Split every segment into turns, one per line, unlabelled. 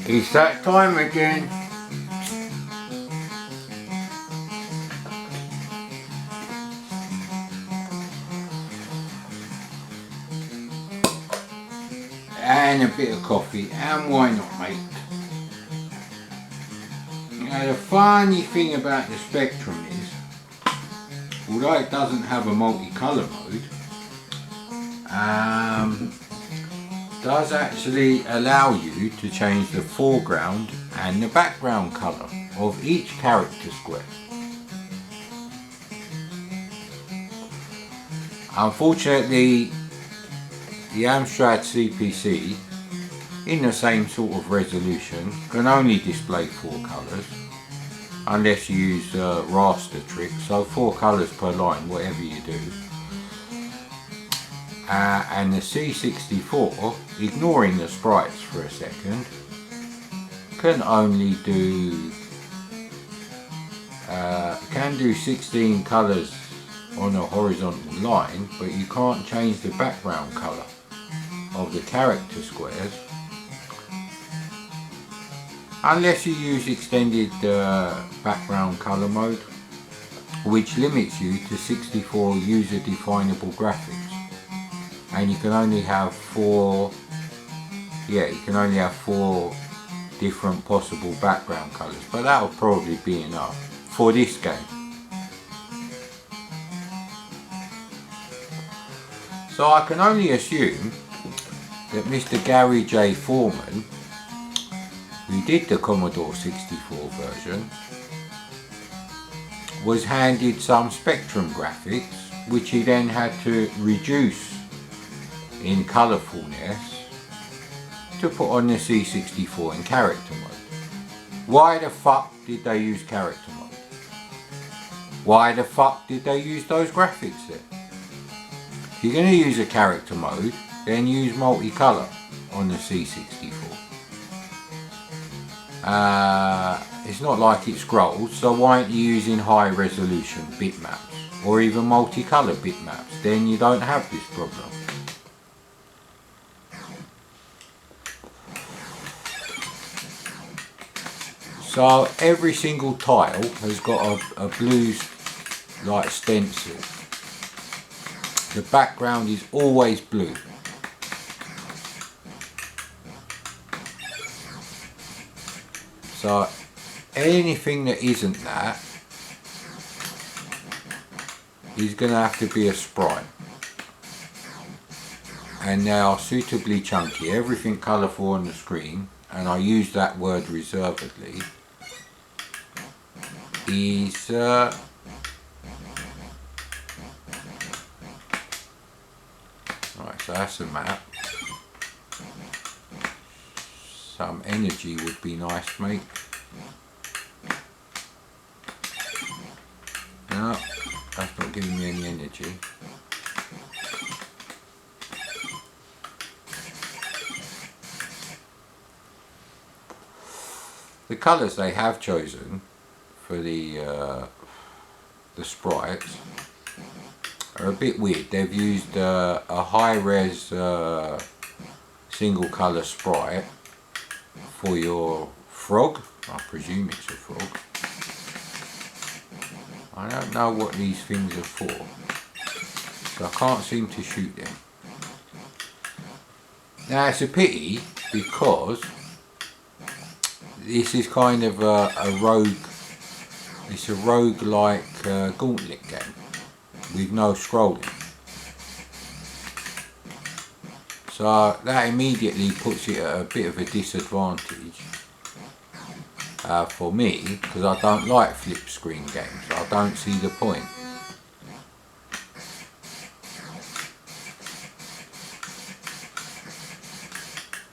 It's that time again. And a bit of coffee, and why not, mate? Now the funny thing about the Spectrum is, although it doesn't have a multicolour mode, does actually allow you to change the foreground and the background colour of each character square. Unfortunately, the Amstrad CPC, in the same sort of resolution, can only display 4 colours unless you use raster trick, so 4 colours per line, whatever you do. And the C64, ignoring the sprites for a second, can only do can do 16 colours on a horizontal line, but you can't change the background colour of the character squares unless you use extended background colour mode, which limits you to 64 user definable graphics, and you can only have 4 different possible background colours, but that will probably be enough for this game. So I can only assume that Mr. Gary J. Foreman, who did the Commodore 64 version, was handed some Spectrum graphics, which he then had to reduce in colourfulness to put on the C64 in character mode. Why the fuck did they use character mode? Why the fuck did they use those graphics then? If you're going to use a character mode, then use multicolour on the C64. It's not like it scrolls, so why aren't you using high resolution bitmaps or even multicolour bitmaps? Then you don't have this problem. So every single tile has got a blue like stencil. The background is always blue. So anything that isn't that is going to have to be a sprite. And they are suitably chunky. Everything colourful on the screen, and I use that word reservedly, is right, so that's a map. Some energy would be nice, mate. No, that's not giving me any energy. The colours they have chosen for the sprites are a bit weird. They've used a high-res single colour sprite for your frog. I presume it's a frog. I don't know what these things are for, so I can't seem to shoot them. Now it's a pity, because this is kind of a rogue, it's a rogue-like gauntlet game with no scrolling. So that immediately puts it at a bit of a disadvantage for me, because I don't like flip screen games. I don't see the point.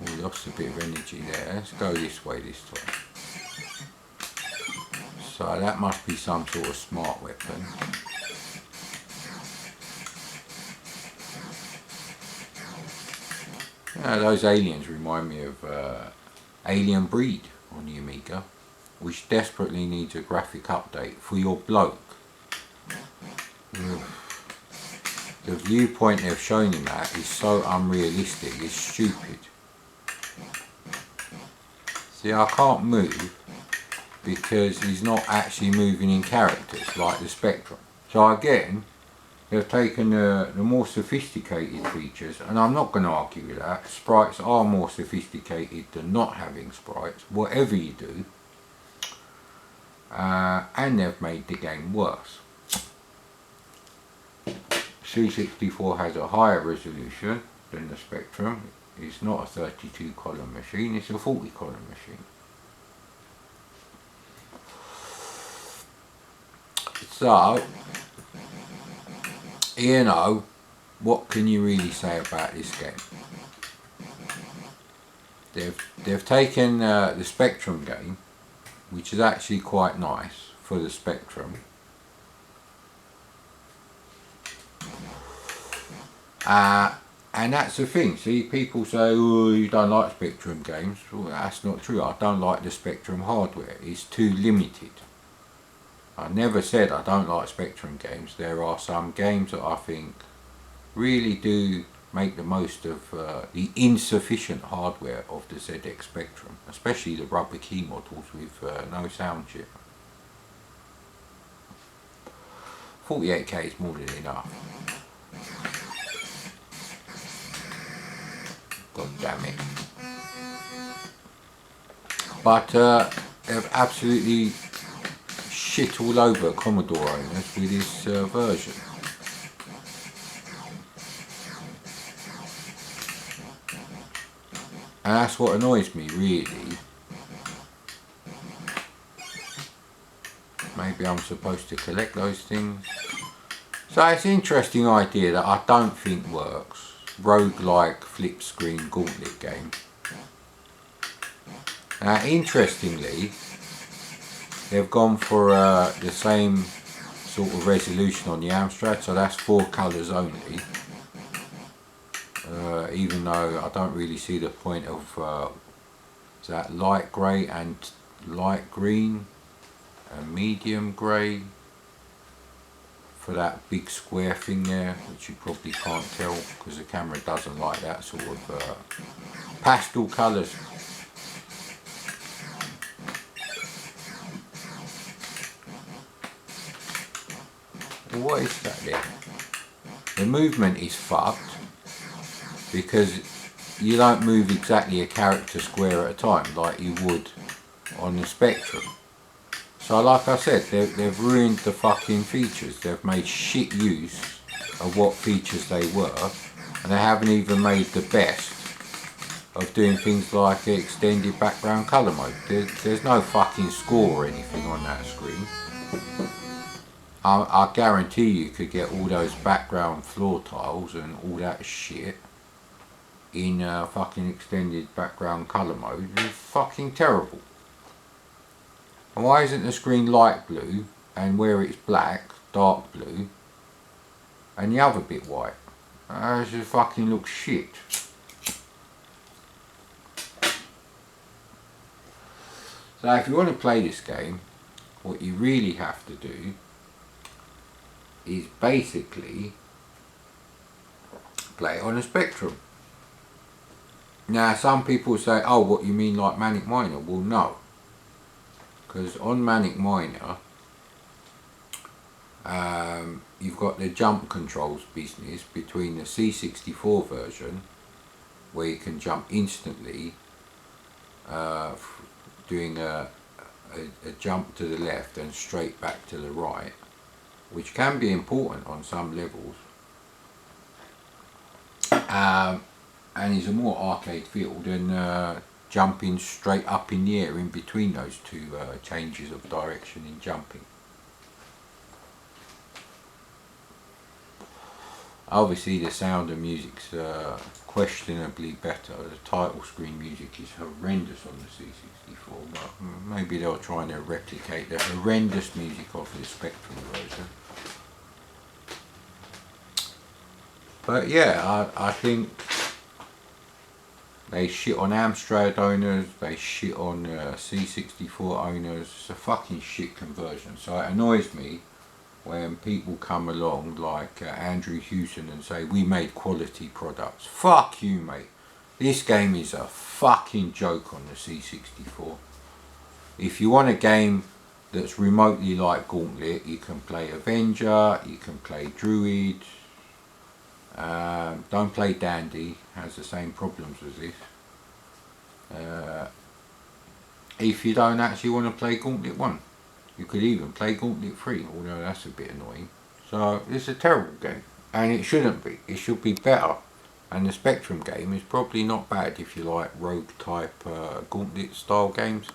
Oh, lost a bit of energy there. Let's go this way this time. So that must be some sort of smart weapon. Yeah, those aliens remind me of Alien Breed on the Amiga, which desperately needs a graphic update for your bloke. Ugh. The viewpoint they've shown him at is so unrealistic, it's stupid. See, I can't move because he's not actually moving in characters like the Spectrum. So again, they've taken the more sophisticated features, and I'm not going to argue with that. Sprites are more sophisticated than not having sprites, whatever you do. And they've made the game worse. C64 has a higher resolution than the Spectrum. It's not a 32 column machine, it's a 40 column machine. So, you know, what can you really say about this game? They've taken the Spectrum game, which is actually quite nice for the Spectrum, and that's the thing. See, people say, oh, you don't like Spectrum games. Well, that's not true. I don't like the Spectrum hardware. It's too limited. I never said I don't like Spectrum games. There are some games that I think really do make the most of the insufficient hardware of the ZX Spectrum, especially the rubber key models with no sound chip. 48K is more than enough. God damn it. But they've absolutely shit all over Commodore owners with this version. And that's what annoys me, really. Maybe I'm supposed to collect those things. So it's an interesting idea that I don't think works. Roguelike flip screen gauntlet game. Now, interestingly, they've gone for the same sort of resolution on the Amstrad, so that's 4 colours only. Even though I don't really see the point of that light grey and light green and medium grey for that big square thing there, which you probably can't tell because the camera doesn't like that sort of pastel colours. What is that there? The movement is fucked because you don't move exactly a character square at a time like you would on the Spectrum. So like I said, they've ruined the fucking features. They've made shit use of what features they were, and they haven't even made the best of doing things like extended background colour mode. There's no fucking score or anything on that screen. I guarantee you could get all those background floor tiles and all that shit in fucking extended background colour mode. It's fucking terrible. And why isn't the screen light blue and where it's black, dark blue, and the other bit white? It just fucking looks shit. So if you want to play this game, what you really have to do is basically play it on a Spectrum. Now some people say, oh, what you mean like Manic Miner? Well, no. Because on Manic Miner, you've got the jump controls business between the C64 version, where you can jump instantly, doing a jump to the left and straight back to the right, which can be important on some levels, and is a more arcade feel than jumping straight up in the air in between those two changes of direction in jumping. Obviously the sound and music's questionably better. The title screen music is horrendous on the C64, but maybe they're trying to replicate the horrendous music of the Spectrum version. But yeah, I think they shit on Amstrad owners, they shit on C64 owners. It's a fucking shit conversion. So it annoys me when people come along like Andrew Hewson and say, we made quality products. Fuck you, mate. This game is a fucking joke on the C64. If you want a game that's remotely like Gauntlet, you can play Avenger, you can play Druid. Don't play Dandy, has the same problems as this. If you don't actually want to play Gauntlet 1, you could even play Gauntlet 3, although that's a bit annoying. So it's a terrible game, and it shouldn't be. It should be better. And the Spectrum game is probably not bad if you like rogue type Gauntlet style games.